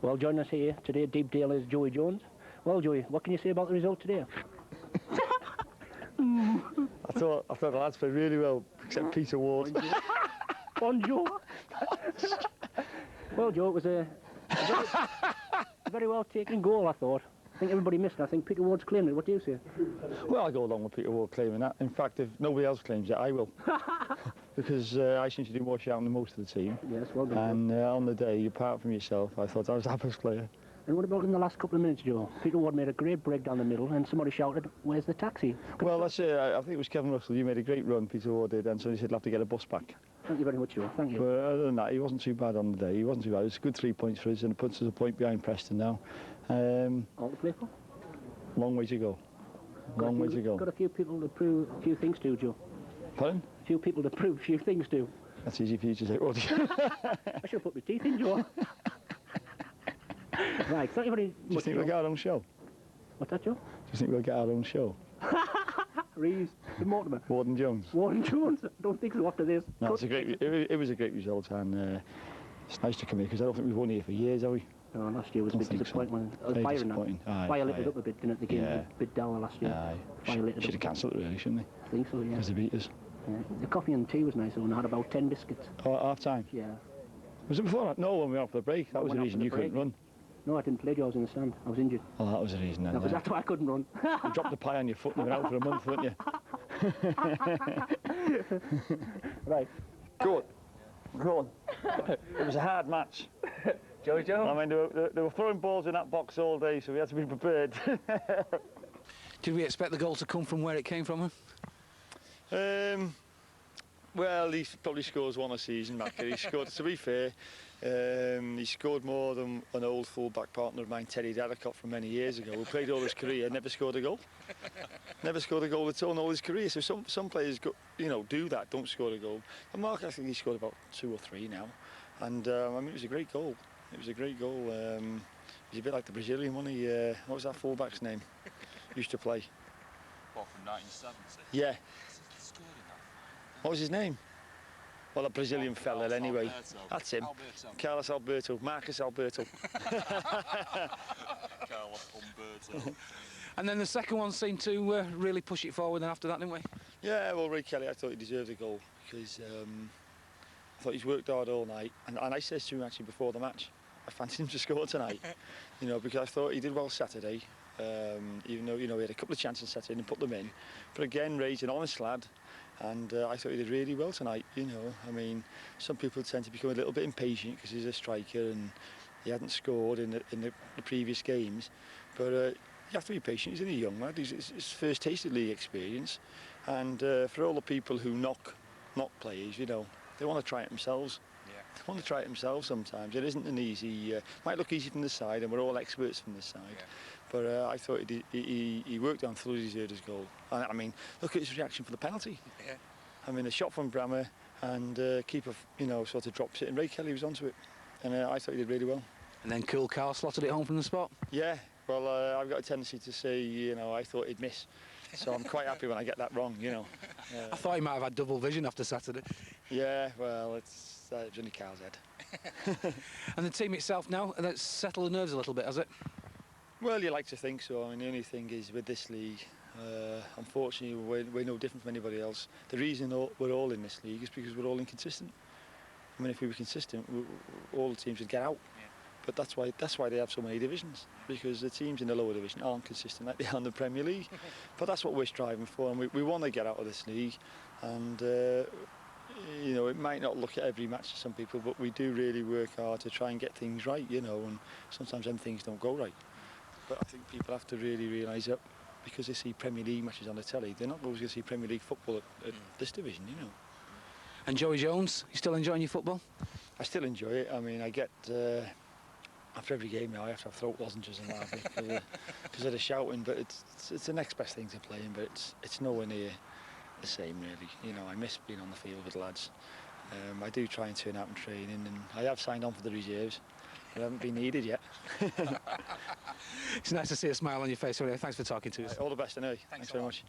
Well, joining us here today, Deepdale, is Joey Jones. Well, Joey, what can you say about the result today? I thought the lads played really well, except Peter Ward. Bonjour. Well, Joe, it was a very well taken goal, I thought. I think everybody missed it. I think Peter Ward's claimed it. What do you say? Well, I go along with Peter Ward claiming that. In fact, if nobody else claims it, I will. Because I seem to do more shouting than most of the team. Yes, well done. And on the day, apart from yourself, I thought I was the best player. And what about in the last couple of minutes, Joe? Peter Ward made a great break down the middle and somebody shouted, "Where's the taxi?" Well, that's it. I think it was Kevin Russell. You made a great run, Peter Ward did, and somebody said he'll have to get a bus back. Thank you very much, Joe. Thank you. But other than that, he wasn't too bad on the day. He wasn't too bad. It was a good 3 points for us, and it puts us a point behind Preston now. All to play for? Long way to go. Long way to go. Got a few people to prove a few things to, Joe. Pardon? A few people to prove a few things to. That's easy for you to say, Rod. I should have put my teeth in, Joe. Right, thank you very much. Do you think we'll get our own show? What's that, Joe? Do you think we'll get our own show? Reeves, Mortimer. Warden Jones. Warden Jones. I don't think so after this. No, it was a great result, and it's nice to come here because I don't think we've won here for years, have we? No, last year was a bit disappointing. So. Fire lit it up a bit, didn't it? The game yeah. was a bit dull last year. Fire lit it should have cancelled it really, shouldn't they? I think so, yeah. Because they beat us. Yeah. The coffee and tea was nice, though, and I had about 10 biscuits. Oh, at half time? Yeah. Was it before that? No, when we went off the break. That was the reason you couldn't run. No, I didn't play, Joe. I was in the stand. I was injured. Oh, that was the reason then. That's why I couldn't run. You dropped the pie on your foot and you went out for a month, weren't you? Right. Good. Go on. It was a hard match. Joey Jones. I mean, they were throwing balls in that box all day, so we had to be prepared. Did we expect the goal to come from where it came from? Well, he probably scores one a season, Macca. He scored, to be fair, he scored more than an old full-back partner of mine, Terry Dadicott, from many years ago, who played all his career, never scored a goal. Never scored a goal at all in all his career. So some players, do that, don't score a goal. And Mark, I think he scored about 2 or 3 now. And, I mean, it was a great goal. It was a great goal. He's a bit like the Brazilian one. What was that full-back's name? Used to play. What, from 1970? Yeah. What was his name? Well, a Brazilian fella anyway. Alberto. That's him. Alberto. Carlos Alberto. Marcus Alberto. Carlos Alberto. And then the second one seemed to really push it forward after that, didn't we? Yeah, well, Ray Kelly, I thought he deserved a goal because I thought he's worked hard all night. And I said to him actually before the match, I fancied him to score tonight. Because I thought he did well Saturday. Even though, he had a couple of chances Saturday and put them in. But again, Ray's an honest lad. And I thought he did really well tonight, I mean, some people tend to become a little bit impatient because he's a striker and he hadn't scored in the previous games. But you have to be patient. He's only a young lad. He's his first taste of league experience. And for all the people who knock players, they want to try it themselves. Yeah. They want to try it themselves sometimes. It isn't an easy, might look easy from the side, and we're all experts from this side. Yeah. But I thought he worked on through, deserved his goal. And, I mean, look at his reaction for the penalty. Yeah. I mean, a shot from Brammer and keeper, sort of drops it, and Ray Kelly was onto it. And I thought he did really well. And then Cool Carl slotted it home from the spot. Yeah, well, I've got a tendency to say, I thought he'd miss. So I'm quite happy when I get that wrong, I thought he might have had double vision after Saturday. Yeah, well, it's only Carl's head. And the team itself now, that's settled the nerves a little bit, has it? Well, you like to think so. I mean, the only thing is with this league, unfortunately, we're no different from anybody else. The reason we're all in this league is because we're all inconsistent. I mean, if we were consistent, all the teams would get out. Yeah. But that's why they have so many divisions, because the teams in the lower division aren't consistent like they are in the Premier League. But that's what we're striving for, and we want to get out of this league. And it might not look at every match to some people, but we do really work hard to try and get things right, and sometimes them things don't go right. But I think people have to really realise that because they see Premier League matches on the telly, they're not always going to see Premier League football at this division, And Joey Jones, you still enjoying your football? I still enjoy it. I mean, I get after every game now, I have to have throat lozenges and that because of the shouting. But it's the next best thing to playing, but it's nowhere near the same really. I miss being on the field with the lads. I do try and turn out in training, and I have signed on for the reserves. I haven't been needed yet. It's nice to see a smile on your face. Thanks for talking to us. All the best, anyway. Thanks very much.